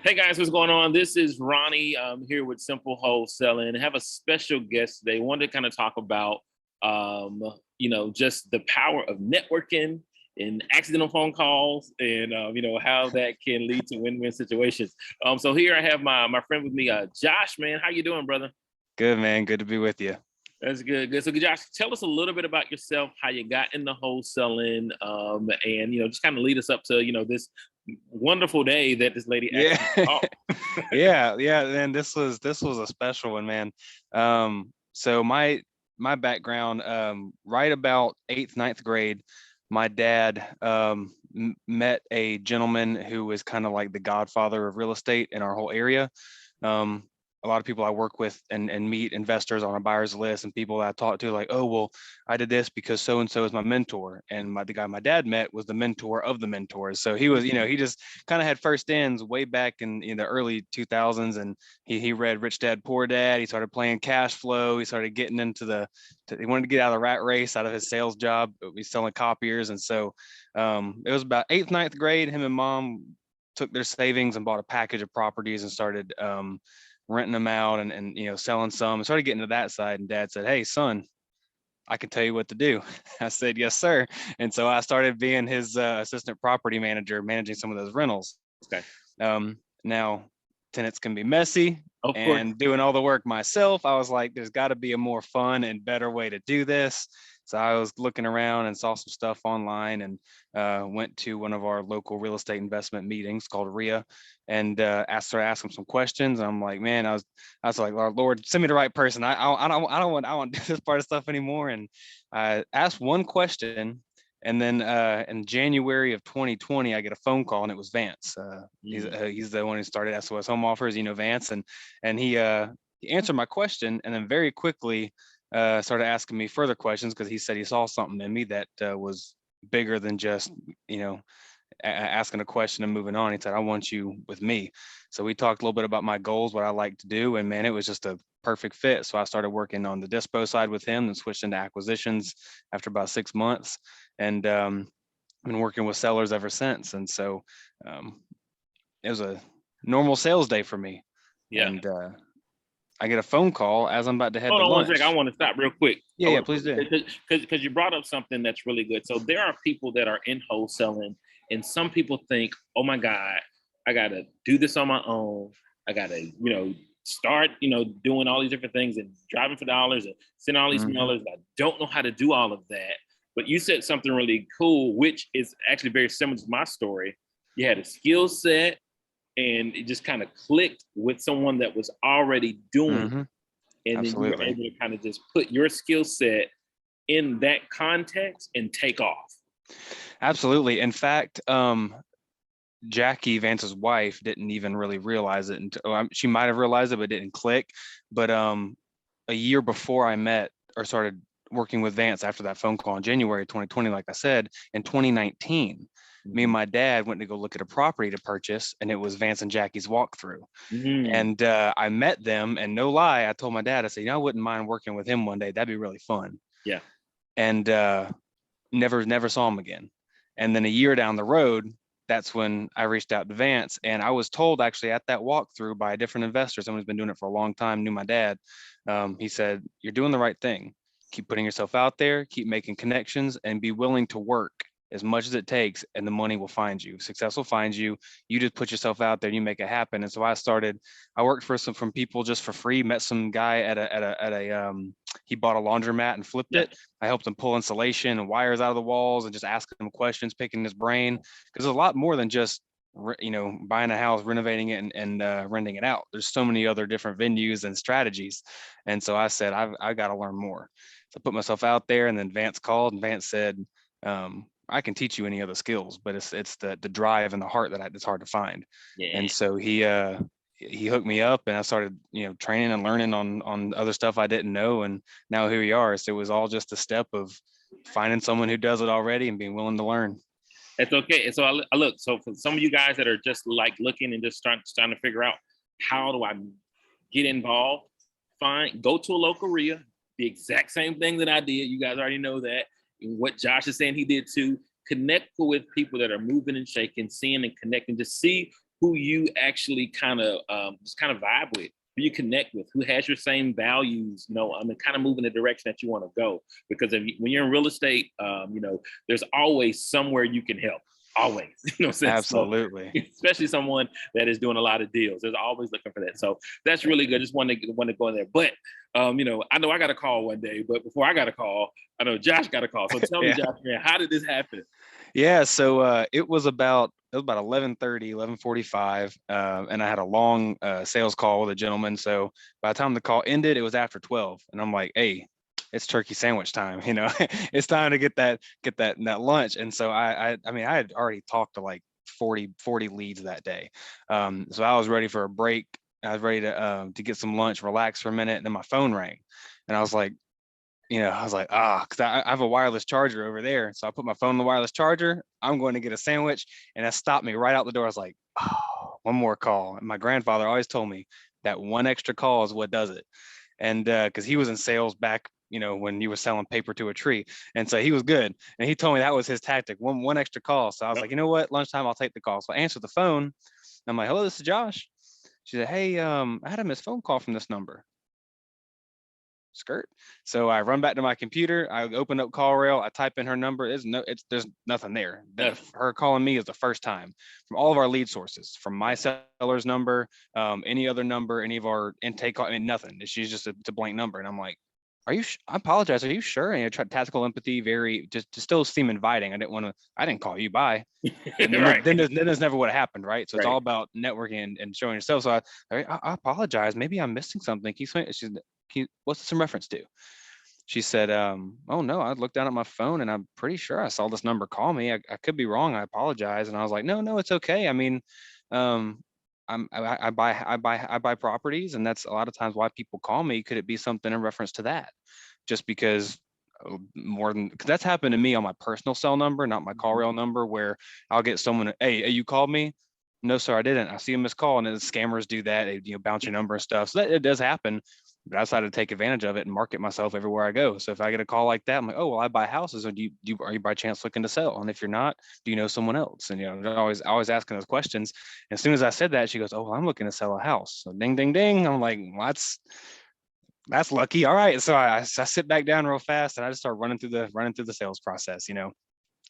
Hey guys, what's going on? This is Ronnie. I'm here with Simple Wholesaling. I have a special guest today. I wanted to kind of talk about, just the power of networking and accidental phone calls, and how that can lead to win-win situations. So here I have my friend with me, Josh. Man, how you doing, brother? Good, man. Good to be with you. That's good. Good. So, Josh, tell us a little bit about yourself, how you got into wholesaling, and just kind of lead us up to this wonderful day that this lady Yeah. actually called. Yeah. And this was a special one, man. So my background, right about eighth, ninth grade, my dad met a gentleman who was kind of like the godfather of real estate in our whole area. Um, a lot of people I work with and meet investors on a buyer's list, and people that I talk to like, oh, well, I did this because so and so is my mentor, and the guy my dad met was the mentor of the mentors. So he was, he just kind of had first ends way back in the early 2000s, and he read Rich Dad Poor Dad. He started playing cash flow. He started getting into he wanted to get out of the rat race, out of his sales job. He's selling copiers, and so it was about eighth, ninth grade. Him and mom took their savings and bought a package of properties and started renting them out and selling some, and started getting to that side. And dad said, hey son, I can tell you what to do. I said, yes sir. And so I started being his assistant property manager, managing some of those rentals. Okay. Now tenants can be messy, Of course. and doing all the work myself, I was like, there's got to be a more fun and better way to do this. So I was looking around and saw some stuff online, and went to one of our local real estate investment meetings called RIA, and started asking some questions. And I'm like, man, I was like, Lord, send me the right person. I don't want to do this part of stuff anymore. And I asked one question, and then in January of 2020, I get a phone call, and it was Vance. He's the one who started SOS Home Offers, Vance, and he answered my question, and then very quickly started asking me further questions, because he said he saw something in me that was bigger than just asking a question and moving on. He said, I want you with me. So we talked a little bit about my goals, what I like to do, and man, it was just a perfect fit. So I started working on the dispo side with him and switched into acquisitions after about 6 months, and been working with sellers ever since. And so it was a normal sales day for me. Yeah. And I get a phone call as I'm about to head Hold to on lunch. 1 second. I want to stop real quick. Yeah, please do. Because you brought up something that's really good. So there are people that are in wholesaling, and some people think, oh my God, I got to do this on my own. I got to, start, doing all these different things and driving for dollars and sending all these mailers. I don't know how to do all of that. But you said something really cool, which is actually very similar to my story. You had a skill set, and it just kind of clicked with someone that was already doing. And Absolutely. then you were able to kind of just put your skill set in that context and take off. Absolutely. In fact, Jackie, Vance's wife, didn't even really realize it until she might have realized it, but it didn't click. But a year before I met or started working with Vance, after that phone call in January 2020, like I said, in 2019, me and my dad went to go look at a property to purchase, and it was Vance and Jackie's walkthrough. And I met them, and no lie, I told my dad, I said, I wouldn't mind working with him one day. That'd be really fun. Yeah. And never saw him again. And then a year down the road, that's when I reached out to Vance, and I was told actually at that walkthrough by a different investor, someone who's been doing it for a long time, knew my dad. He said, you're doing the right thing. Keep putting yourself out there, keep making connections, and be willing to work as much as it takes, and the money will find you. Success will find you. You just put yourself out there and you make it happen. And so I worked for from people just for free, met some guy at a he bought a laundromat and flipped it. I helped him pull insulation and wires out of the walls and just asking him questions, picking his brain. Because there's a lot more than just, buying a house, renovating it, and renting it out. There's so many other different venues and strategies. And so I said, I've got to learn more. So I put myself out there, and then Vance called, and Vance said, I can teach you any other skills, but it's the drive and the heart it's hard to find. Yeah. And so he hooked me up, and I started, training and learning on other stuff I didn't know. And now here we are. So it was all just a step of finding someone who does it already and being willing to learn. It's okay. And so I look, so for some of you guys that are just like looking and just trying to figure out, how do I get involved? Go to a local RIA, the exact same thing that I did. You guys already know that. And what Josh is saying he did too. Connect with people that are moving and shaking, seeing and connecting, to see who you actually kind of just kind of vibe with, who you connect with, who has your same values, and kind of move in the direction that you want to go. Because when you're in real estate, there's always somewhere you can help. Always, Absolutely. So, especially someone that is doing a lot of deals. There's always looking for that. So that's really good. Just want to go in there. But I know I got a call one day, but before I got a call, I know Josh got a call. So tell me, Josh, man, how did this happen? Yeah, so it was about 11:30, 11:45, and I had a long sales call with a gentleman. So by the time the call ended, it was after 12, and I'm like, "Hey, it's turkey sandwich time. It's time to get that lunch." And so I mean, I had already talked to like 40 leads that day, so I was ready for a break. I was ready to get some lunch, relax for a minute, and then my phone rang, and I was like, because I have a wireless charger over there. So I put my phone in the wireless charger. I'm going to get a sandwich. And that stopped me right out the door. I was like, oh, one more call. And my grandfather always told me that one extra call is what does it. And because he was in sales back, when you were selling paper to a tree. And so he was good. And he told me that was his tactic, one extra call. So I was like, you know what? Lunchtime, I'll take the call. So I answered the phone. I'm like, hello, this is Josh. She said, hey, I had a missed phone call from this number. Skirt. So I run back to my computer. I open up CallRail. I type in her number. There's nothing there. Her calling me is the first time from all of our lead sources, from my seller's number, any other number, any of our intake. I mean, nothing. She's just a blank number. And I'm like, are you? I apologize. Are you sure? And I tried tactical empathy, very just to still seem inviting. I didn't call you. Bye. And then, Right. then there's never what happened, right? So it's Right. all about networking and showing yourself. So I apologize. Maybe I'm missing something. What's this in reference to? She said, oh no, I looked down at my phone and I'm pretty sure I saw this number call me. I could be wrong. I apologize. And I was like, no, it's okay. I mean, I buy properties, and that's a lot of times why people call me. Could it be something in reference to that? Just because because that's happened to me on my personal cell number, not my call rail number, where I'll get someone, hey, you called me? No, sir, I didn't. I see a missed call, and then scammers do that. They bounce your number and stuff. So that it does happen. But I decided to take advantage of it and market myself everywhere I go. So if I get a call like that, I'm like, oh well, I buy houses. Or are you by chance looking to sell? And if you're not, do you know someone else? And they're always asking those questions. And as soon as I said that, she goes, oh, well, I'm looking to sell a house. So ding, ding, ding. I'm like, well, that's lucky. All right. So I sit back down real fast and I just start running through the sales process.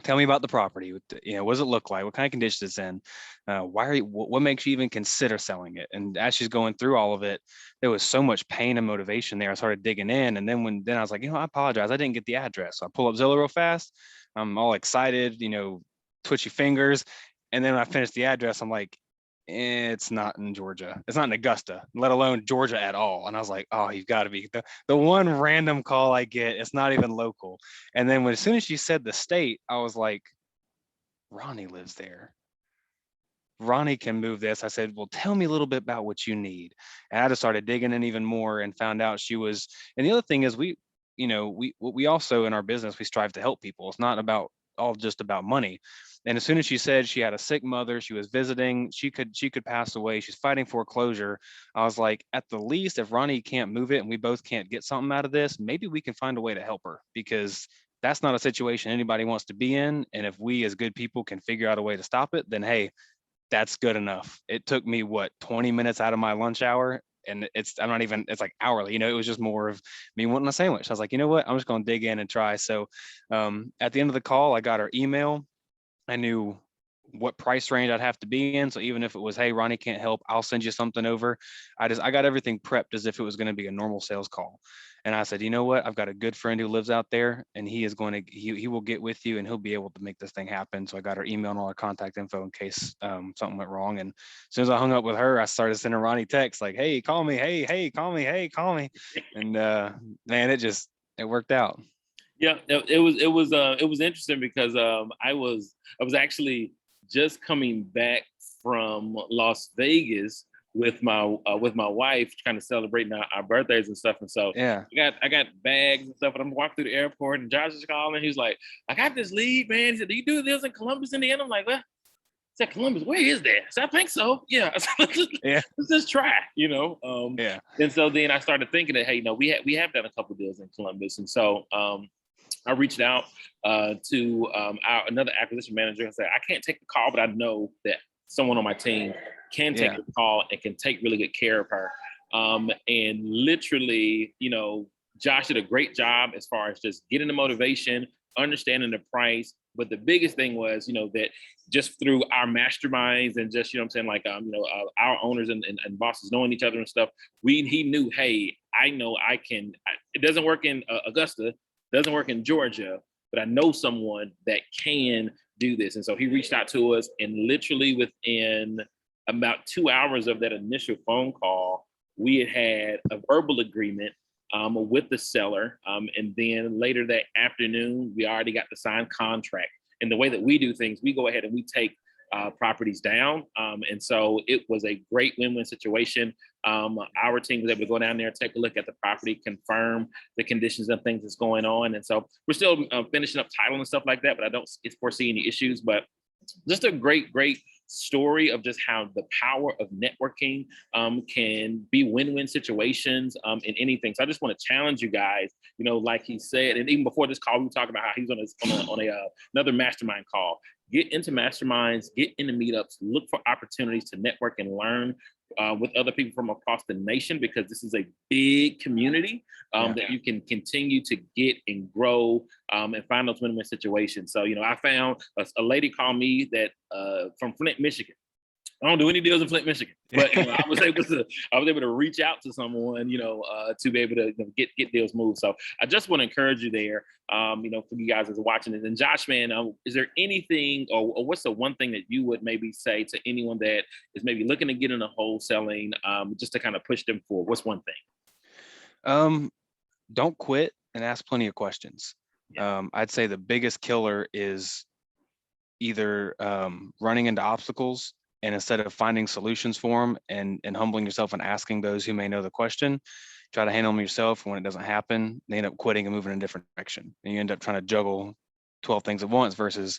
Tell me about the property. What does it look like? What kind of condition it's in? What makes you even consider selling it? And as she's going through all of it, there was so much pain and motivation there. I started digging in. And then I was like, I apologize. I didn't get the address. So I pull up Zillow real fast. I'm all excited, twitchy fingers. And then when I finished the address, I'm like, it's not in Georgia. It's not in Augusta, let alone Georgia at all. And I was like, oh, you've got to be the one random call I get. It's not even local. And then as soon as she said the state, I was like, Ronnie lives there. Ronnie can move this. I said, well, tell me a little bit about what you need. And I just started digging in even more and found out she was. And the other thing is we also in our business, we strive to help people. It's not just about money. And as soon as she said she had a sick mother, she was visiting, she could pass away, she's fighting foreclosure. I was like, at the least, if Ronnie can't move it and we both can't get something out of this, maybe we can find a way to help her, because that's not a situation anybody wants to be in. And if we as good people can figure out a way to stop it, then hey, that's good enough. It took me 20 minutes out of my lunch hour, and it's like hourly, it was just more of me wanting a sandwich. I was like, you know what, I'm just going to dig in and try. So at the end of the call, I got her email. I knew what price range I'd have to be in. So even if it was, hey, Ronnie can't help, I'll send you something over. I got everything prepped as if it was going to be a normal sales call. And I said, you know what? I've got a good friend who lives out there, and he will get with you and he'll be able to make this thing happen. So I got her email and all her contact info in case something went wrong. And as soon as I hung up with her, I started sending Ronnie texts like, hey, call me. Hey, call me. Hey, call me. And man, it worked out. Yeah, it was interesting because I was actually just coming back from Las Vegas with my wife, kind of celebrating our birthdays and stuff. And so Yeah, I got bags and stuff, and I'm walking through the airport, and Josh is calling. He's like, I got this lead, man. He said, do you do this in Columbus, Indiana? I'm like, well, I said, Columbus, where is that? I said, I think so. Yeah. I said, yeah, let's just try, yeah. And so then I started thinking that, hey, we have done a couple of deals in Columbus. And so I reached out to another acquisition manager and said, I can't take the call, but I know that someone on my team can take Yeah. a call and can take really good care of her. And literally, Josh did a great job as far as just getting the motivation, understanding the price. But the biggest thing was, that just through our masterminds and just, I'm saying, like, our owners and bosses knowing each other and stuff, he knew, hey, I know I can, it doesn't work in Augusta, doesn't work in Georgia, but I know someone that can do this. And so he reached out to us, and literally within about 2 hours of that initial phone call, we had a verbal agreement with the seller. And then later that afternoon, we already got the signed contract. And the way that we do things, we go ahead and we take properties down. And so it was a great win-win situation. Our team was able to go down there, take a look at the property, confirm the conditions and things that's going on. And so we're still finishing up title and stuff like that, but I don't foresee any issues. But just a great story of just how the power of networking can be win-win situations in anything. So I just want to challenge you guys, like he said, and even before this call, we were talking about how he's on another mastermind call. Get into masterminds, get into meetups, look for opportunities to network and learn with other people from across the nation, because this is a big community that you can continue to get and grow and find those win-win situations. So, I found a lady called me that from Flint, Michigan. I don't do any deals in Flint, Michigan, but I was able to reach out to someone, to be able to get deals moved. So I just want to encourage you there, for you guys as watching this. And Josh, man, is there anything, or what's the one thing that you would maybe say to anyone that is maybe looking to get into wholesaling, just to kind of push them forward? What's one thing? Don't quit and ask plenty of questions. I'd say the biggest killer is either running into obstacles, and instead of finding solutions for them and humbling yourself and asking those who may know the question, try to handle them yourself. When it doesn't happen, they end up quitting and moving in a different direction. And you end up trying to juggle 12 things at once versus,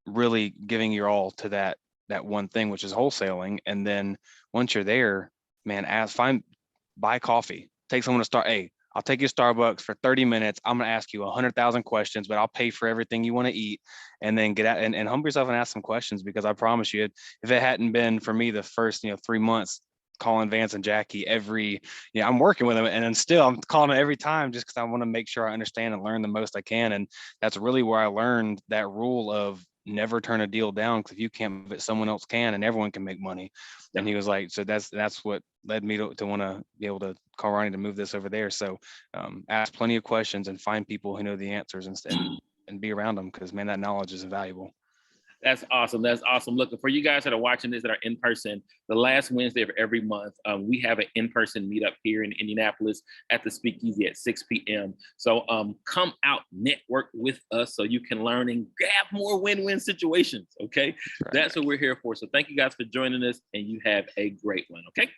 really giving your all to that one thing, which is wholesaling. And then once you're there, man, buy coffee, take someone to start. Hey, I'll take you to Starbucks for 30 minutes. I'm going to ask you 100,000 questions, but I'll pay for everything you want to eat, and then get out and humble yourself and ask some questions, because I promise you, if it hadn't been for me the first, 3 months calling Vance and Jackie I'm working with them, and then still I'm calling them every time just because I want to make sure I understand and learn the most I can. And that's really where I learned that rule of never turn a deal down, because if you can't, but someone else can, and everyone can make money. And he was like, so that's what led me to want to be able to call Ronnie to move this over there. So ask plenty of questions and find people who know the answers, and be around them, because man, that knowledge is invaluable. That's awesome. That's awesome. Look, for you guys that are watching this that are in person, the last Wednesday of every month, we have an in-person meetup here in Indianapolis at the Speakeasy at 6 p.m. So come out, network with us so you can learn and grab more win-win situations. Okay. That's what we're here for. So thank you guys for joining us, and you have a great one. Okay.